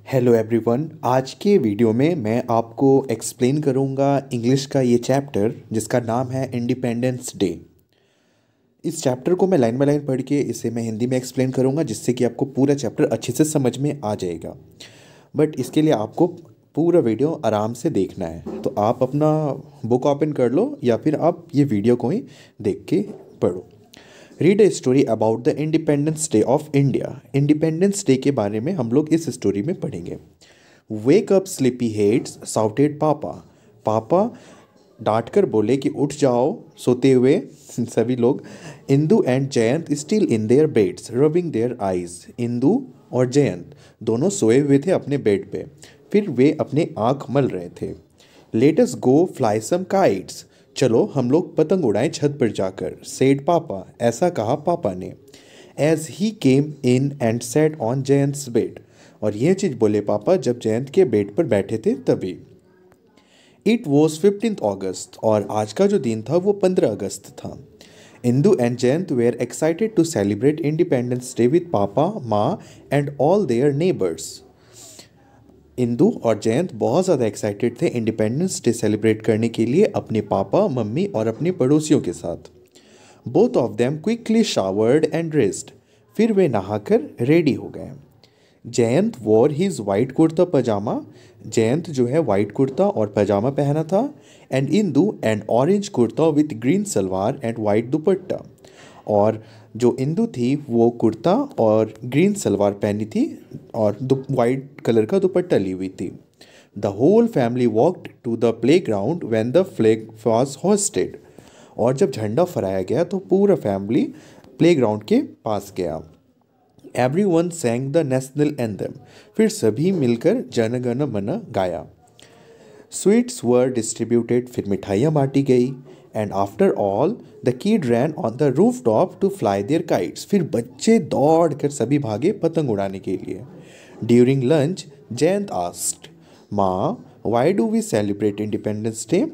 Hello everyone. आज के video में मैं आपको एक्सप्लेन करूंगा इंग्लिश का ये चैप्टर जिसका नाम है इंडिपेंडेंस डे। इस चैप्टर को मैं लाइन बाय लाइन पढ़ के इसे मैं हिंदी में एक्सप्लेन करूंगा जिससे कि आपको पूरा चैप्टर अच्छे से समझ में आ जाएगा। बट इसके लिए आपको पूरा वीडियो आराम से देखना है, तो आप अपना बुक ओपन कर लो या फिर आप ये वीडियो को ही देख के पढ़ो। Read a story about the independence day of India. Independence day के बारे में हम लोग इस स्टोरी में पढ़ेंगे। Wake up sleepy heads shouted पापा। पापा डांट कर बोले कि उठ जाओ सोते हुए सभी लोग। Indu and Jayant still in their beds rubbing their eyes. Indu और जयंत दोनों सोए हुए थे अपने बेड पे, फिर वे अपने आँख मल रहे थे। लेट अस गो फ्लाई सम काइट्स। चलो हम लोग पतंग उड़ाएं छत पर जाकर, सेड पापा, ऐसा कहा पापा ने। As he came in and sat on Jayant's bed. और यह चीज़ बोले पापा जब जयंत के बेड पर बैठे थे तभी। इट वॉज 15th अगस्त। और आज का जो दिन था वो 15 अगस्त था। Indu and Jayant were excited to celebrate independence Day with papa, माँ and all their neighbours. Indu और जयंत बहुत ज़्यादा एक्साइटेड थे इंडिपेंडेंस डे सेलिब्रेट करने के लिए अपने पापा, मम्मी और अपने पड़ोसियों के साथ। Both of them quickly showered and dressed. फिर वे नहाकर रेडी हो गए। Jayant wore his white kurta pyjama. Jayant जो है वाइट कुर्ता और पजामा पहना था। And Indu and orange kurta with green salwar and white dupatta. और जो इंदू थी वो कुर्ता और ग्रीन सलवार पहनी थी और वाइट कलर का दुपट्टा ली हुई थी। The whole family walked to the playground when the flag was hosted. और जब झंडा फहराया गया तो पूरा फैमिली प्ले ग्राउंड के पास गया। Everyone sang the national anthem. फिर सभी मिलकर जन गण मन गाया। Sweets were distributed. फिर मिठाइयाँ बांटी गई। And after all the kid ran on the roof top to fly their kites. फिर बच्चे दौड़ कर सभी भागे पतंग उड़ाने के लिए। ड्यूरिंग लंच जयंत आस्क्ड, माँ why do we celebrate independence Day.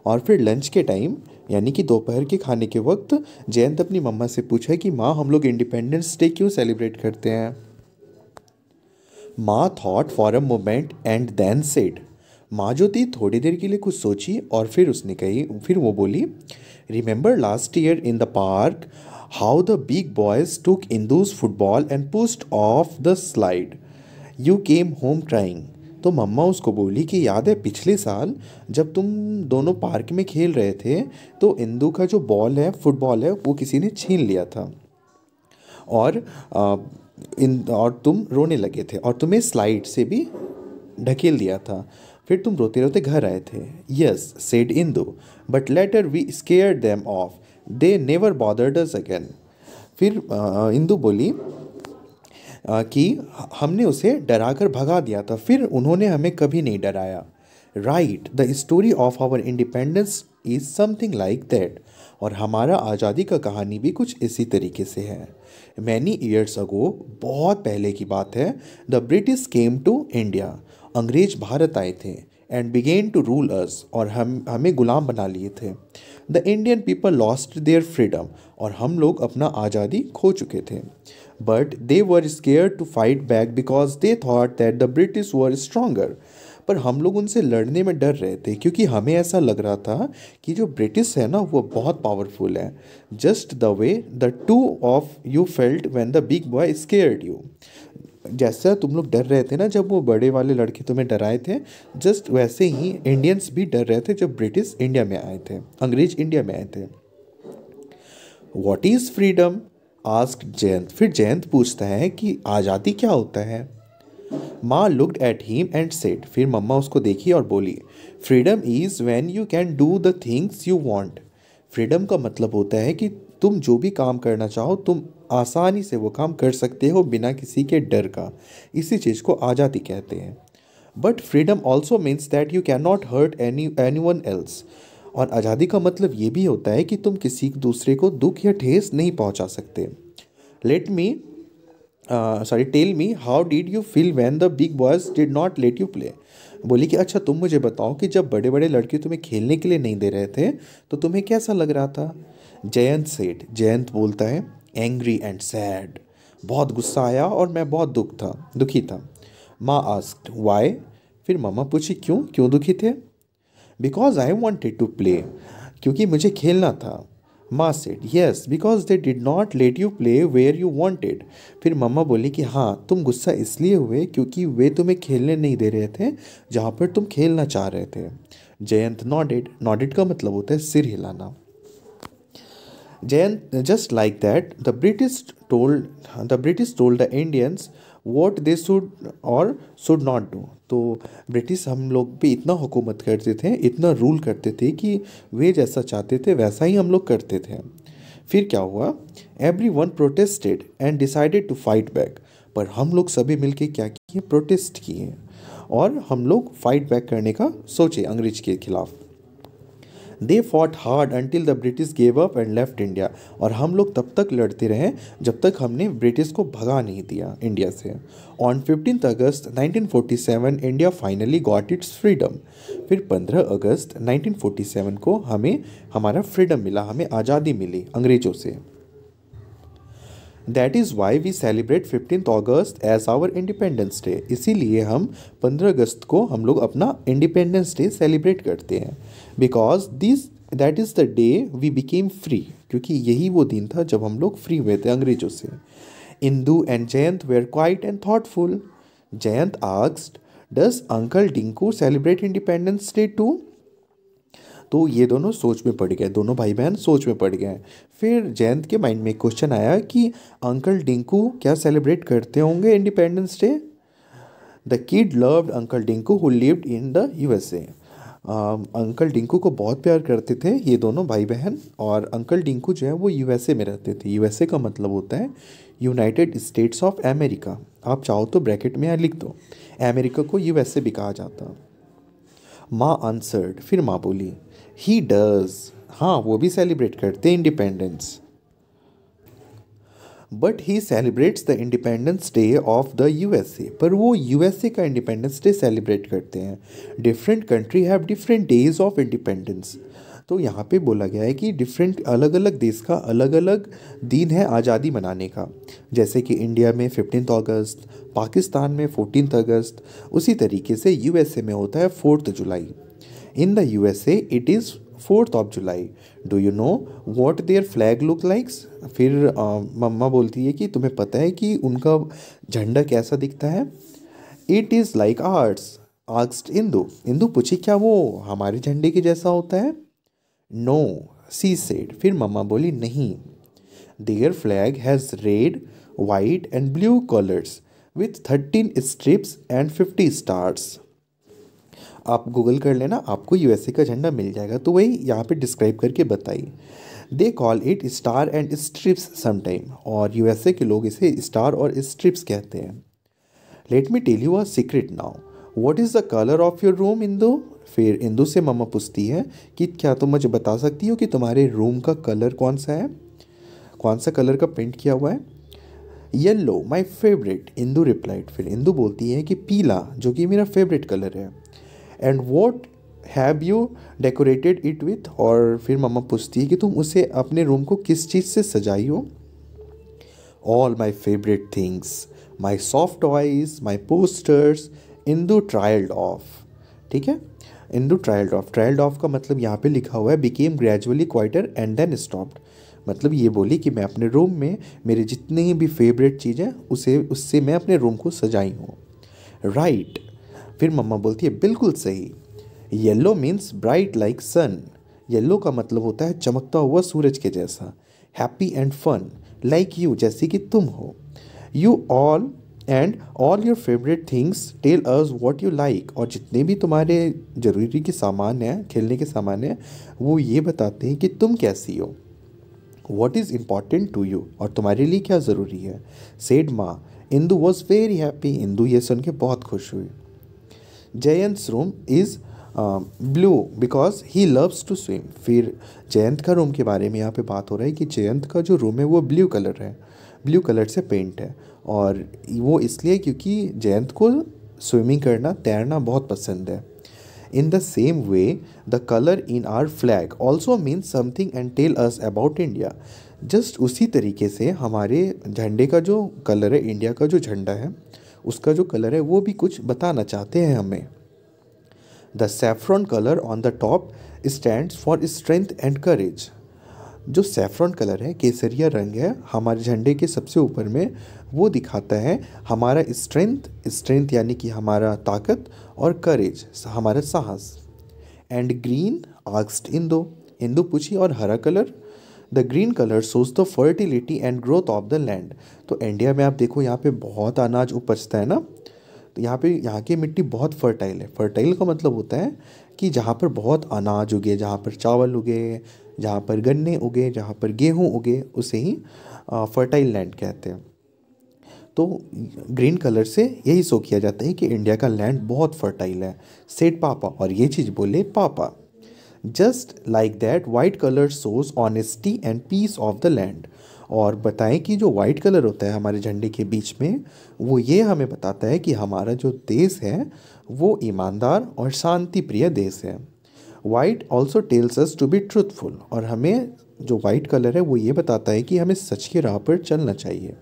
और फिर लंच के टाइम यानी कि दोपहर के खाने के वक्त जयंत अपनी मम्मा से पूछा कि माँ हम लोग इंडिपेंडेंस डे क्यों सेलिब्रेट करते हैं। माँ thought for a moment and then said. माँ जो थी थोड़ी देर के लिए कुछ सोची और फिर वो बोली, remember last year in the park how the big boys took Indu's football and pushed off the slide. You came home crying. तो मम्मा उसको बोली कि याद है पिछले साल जब तुम दोनों पार्क में खेल रहे थे तो इंदू का जो बॉल है फुटबॉल है वो किसी ने छीन लिया था और और तुम रोने लगे थे और तुम्हें स्लाइड से भी ढकेल दिया था। फिर तुम रोते रोते घर आए थे। Yes said Indu, but later we scared them off. They never bothered us again. फिर इंदू बोली कि हमने उसे डरा कर भगा दिया था, फिर उन्होंने हमें कभी नहीं डराया। Right, the story of our independence is something like that. और हमारा आज़ादी का कहानी भी कुछ इसी तरीके से है। मैनी ईयर्स अगो, बहुत पहले की बात है, the British came to India. अंग्रेज भारत आए थे। And began to rule us, और हमें गुलाम बना लिए थे। The Indian people lost their freedom, और हम लोग अपना आज़ादी खो चुके थे। But they were scare to fight back because they thought that the British were stronger. पर हम लोग उनसे लड़ने में डर रहे थे क्योंकि हमें ऐसा लग रहा था कि जो ब्रिटिश है ना वो बहुत पावरफुल है। Just the way the two of you felt when the big boy scared you. जैसा तुम लोग डर रहे थे ना जब वो बड़े वाले लड़के तुम्हें डराए थे, जस्ट वैसे ही इंडियंस भी डर रहे थे जब ब्रिटिश इंडिया में आए थे, अंग्रेज इंडिया में आए थे। What is freedom asked Jayant. फिर जयंत पूछता है कि आज़ादी क्या होता है। माँ looked at him and said. फिर मम्मा उसको देखी और बोली, freedom is when you can do the things you want. Freedom का मतलब होता है कि तुम जो भी काम करना चाहो तुम आसानी से वो काम कर सकते हो बिना किसी के डर का। इसी चीज़ को आज़ादी कहते हैं। But freedom also means that you can not hurt anyone else. और आज़ादी का मतलब ये भी होता है कि तुम किसी दूसरे को दुख या ठेस नहीं पहुंचा सकते। Tell me how did you feel when the big boys did not let you play. बोली कि अच्छा तुम मुझे बताओ कि जब बड़े बड़े लड़के तुम्हें खेलने के लिए नहीं दे रहे थे तो तुम्हें कैसा लग रहा था। जयंत सेठ, जयंत बोलता है, एंग्री एंड सैड। बहुत गुस्सा आया और मैं बहुत दुखी था। माँ आस्क्ड वाई, फिर मम्मा पूछी क्यों, क्यों दुखी थे? Because I wanted to play, क्योंकि मुझे खेलना था। माँ said yes because they did not let you play where you wanted. फिर मम्मा बोली कि हाँ, तुम गुस्सा इसलिए हुए क्योंकि वे तुम्हें खेलने नहीं दे रहे थे जहाँ पर तुम खेलना चाह रहे थे। जयंत नॉडेड, नॉडेड का मतलब होता है सिर हिलाना। Jayant just like that the British told the Indians what they should और शुड नॉट डू। तो ब्रिटिश हम लोग पे इतना हुकूमत करते थे, इतना रूल करते थे कि वे जैसा चाहते थे वैसा ही हम लोग करते थे। फिर क्या हुआ? Everyone protested and decided to fight back. पर हम लोग सभी मिलके क्या किए? प्रोटेस्ट किए और हम लोग फाइट बैक करने का सोचे अंग्रेज के खिलाफ। They fought hard until the British gave up and left India. और हम लोग तब तक लड़ते रहे जब तक हमने ब्रिटिश को भगा नहीं दिया इंडिया से। On 15 August 1947 India finally got its freedom. फिर 15 अगस्त 1947 को हमें हमारा फ्रीडम मिला, हमें आज़ादी मिली अंग्रेज़ों से। That is why we celebrate 15th August as our Independence Day. इसीलिए हम 15 अगस्त को हम लोग अपना इंडिपेंडेंस डे सेलिब्रेट करते हैं। Because that is the day we became free, क्योंकि यही वो दिन था जब हम लोग फ्री हुए थे अंग्रेजों से। Indu and Jayant were quiet and thoughtful. Jayant asked does uncle Dinku celebrate independence day too? तो ये दोनों सोच में पड़ गए, दोनों भाई बहन सोच में पड़ गए। फिर जयंत के माइंड में एक क्वेश्चन आया कि अंकल डिंकू क्या सेलिब्रेट करते होंगे independence day? The kid loved uncle Dinku who lived in the USA. Uncle Dinku को बहुत प्यार करते थे ये दोनों भाई बहन, और अंकल डिंकू जो है वो यूएसए में रहते थे। यूएसए का मतलब होता है यूनाइटेड स्टेट्स ऑफ अमेरिका। आप चाहो तो ब्रैकेट में यहाँ लिख दो, अमेरिका को यूएसए भी कहा जाता। माँ आंसर्ड, फिर माँ बोली ही डज, हाँ वो भी सेलिब्रेट करते independence. But he celebrates the independence day of the USA. पर वो यूएसए का इंडिपेंडेंस डे सेलिब्रेट करते हैं। Different country have different days of independence. तो यहाँ पे बोला गया है कि डिफरेंट अलग अलग देश का अलग अलग दिन है आज़ादी मनाने का। जैसे कि इंडिया में 15 अगस्त, पाकिस्तान में 14 अगस्त, उसी तरीके से यूएसए में होता है 4 जुलाई। In the USA it is 4 July. Do you know what their flag look likes? फिर मम्मा बोलती है कि तुम्हें पता है कि उनका झंडा कैसा दिखता है? It is like arts asked Indu. Indu पूछी क्या वो हमारे झंडे के जैसा होता है? No she said. फिर मम्मा बोली नहीं, their flag has red white and blue colours with 13 stripes and 50 stars. आप गूगल कर लेना, आपको यूएसए का झंडा मिल जाएगा। तो वही यहाँ पे डिस्क्राइब करके बताइए। They call it star and stripes sometime. और यूएसए के लोग इसे स्टार और स्ट्रिप्स कहते हैं। Let me tell you a secret now, what is the colour of your room Indu? फिर इंदू से मम्मा पूछती है कि क्या तुम मुझे बता सकती हो कि तुम्हारे रूम का कलर कौन सा है, कौन सा कलर का पेंट किया हुआ है? Yellow my favourite, Indu replied. फिर इंदू बोलती है कि पीला, जो कि मेरा फेवरेट कलर है। And what have you decorated it with? और फिर मम्मा पूछती है कि तुम उसे अपने रूम को किस चीज़ से सजाई हो? All my favourite things, my soft toys, my posters, Indu trailed off. ठीक है, Indu trailed off, trailed off का मतलब यहाँ पे लिखा हुआ है became gradually quieter and then stopped. मतलब ये बोली कि मैं अपने रूम में मेरे जितने भी फेवरेट चीज़ें उससे मैं अपने रूम को सजाई हूँ। राइट। फिर मम्मा बोलती है बिल्कुल सही। Yellow means bright like sun. Yellow का मतलब होता है चमकता हुआ सूरज के जैसा। Happy and fun like you, जैसे कि तुम हो। You all and all your favourite things tell us what you like. और जितने भी तुम्हारे ज़रूरी के सामान हैं, खेलने के सामान हैं, वो ये बताते हैं कि तुम कैसी हो। What is important to you, और तुम्हारे लिए क्या ज़रूरी है। Said maa. Indu was very happy. Indu ये सुन के बहुत खुश हुई। Jayant's room is blue because he loves to swim. फिर जयंत का रूम के बारे में यहाँ पे बात हो रहा है कि जयंत का जो रूम है वो ब्लू कलर है, ब्लू कलर से पेंट है। और वो इसलिए क्योंकि जयंत को स्विमिंग करना, तैरना बहुत पसंद है। In the same way the colour in our flag also means something and tell us about India. Just उसी तरीके से हमारे झंडे का जो कलर है, इंडिया का जो झंडा है, उसका जो कलर है वो भी कुछ बताना चाहते हैं हमें। The saffron colour on the top stands for strength and courage. जो सैफ्रॉन कलर है, केसरिया रंग है, हमारे झंडे के सबसे ऊपर में, वो दिखाता है हमारा स्ट्रेंथ यानी कि हमारा ताकत, और करेज हमारा साहस। एंड ग्रीन आस्क्ड इंदो पूछी, और हरा colour, the green colour shows the fertility and growth of the land. तो इंडिया में आप देखो यहाँ पे बहुत अनाज उपजता है ना, तो यहाँ की मिट्टी बहुत फर्टाइल है। फर्टाइल का मतलब होता है कि जहाँ पर बहुत अनाज उगे, जहाँ पर चावल उगे, जहाँ पर गन्ने उगे, जहाँ पर गेहूँ उगे, उसे ही फर्टाइल लैंड कहते हैं। तो ग्रीन कलर से यही शो किया जाता है कि इंडिया का लैंड बहुत फर्टाइल है, सेड पापा, और ये चीज़ बोले पापा। Just like that white colour shows honesty and peace of the land. और बताएं कि जो वाइट कलर होता है हमारे झंडे के बीच में, वो ये हमें बताता है कि हमारा जो देश है वो ईमानदार और शांति प्रिय देश है। White also tells us to be truthful. और हमें जो वाइट कलर है वो ये बताता है कि हमें सच की राह पर चलना चाहिए।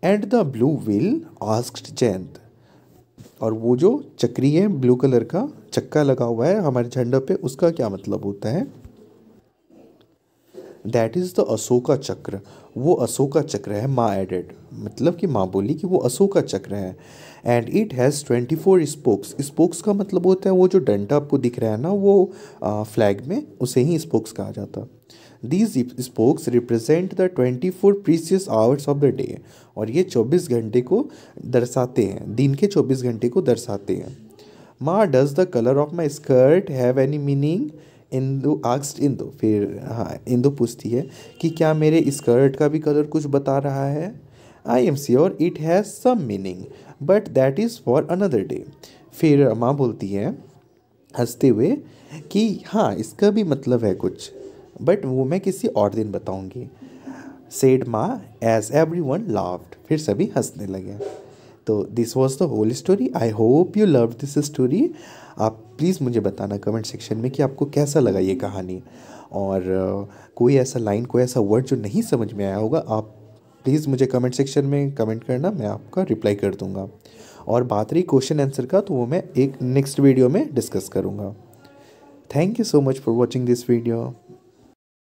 And the blue wheel asked Jayant. और वो जो चक्री है, ब्लू कलर का चक्का लगा हुआ है हमारे झंडे पे, उसका क्या मतलब होता है? दैट इज़ द अशोका चक्र। वो अशोका चक्र है, माँ एडेड, मतलब कि माँ बोली कि वो अशोका चक्र है। And it has 24 spokes. Spokes का मतलब होता है वो जो डंडा आपको दिख रहा है ना, वो फ्लैग में, उसे ही स्पोक्स कहा जाता। These spokes represent the 24 precious hours of the day. और ये 24 घंटे को दर्शाते हैं, दिन के 24 घंटे को दर्शाते हैं। माँ, does the colour of my skirt have any meaning? Indu asked Indu. फिर हाँ, इंदु पूछती है कि क्या मेरे स्कर्ट का भी कलर कुछ बता रहा है? I am sure it has some meaning but that is for another day. फिर माँ बोलती है हंसते हुए कि हाँ, इसका भी मतलब है कुछ, बट वो मैं किसी और दिन बताऊंगी। सेड माँ एज एवरीवन लाफ्ड। फिर सभी हंसने लगे। तो this was the whole story. I hope you love this story. आप प्लीज़ मुझे बताना कमेंट सेक्शन में कि आपको कैसा लगा ये कहानी। और कोई ऐसा लाइन, कोई ऐसा वर्ड जो नहीं समझ में आया होगा, आप प्लीज़ मुझे कमेंट सेक्शन में कमेंट करना, मैं आपका रिप्लाई कर दूँगा। और बात रही क्वेश्चन आंसर का, तो वो मैं एक नेक्स्ट वीडियो में डिस्कस करूँगा। Thank you so much for watching this video.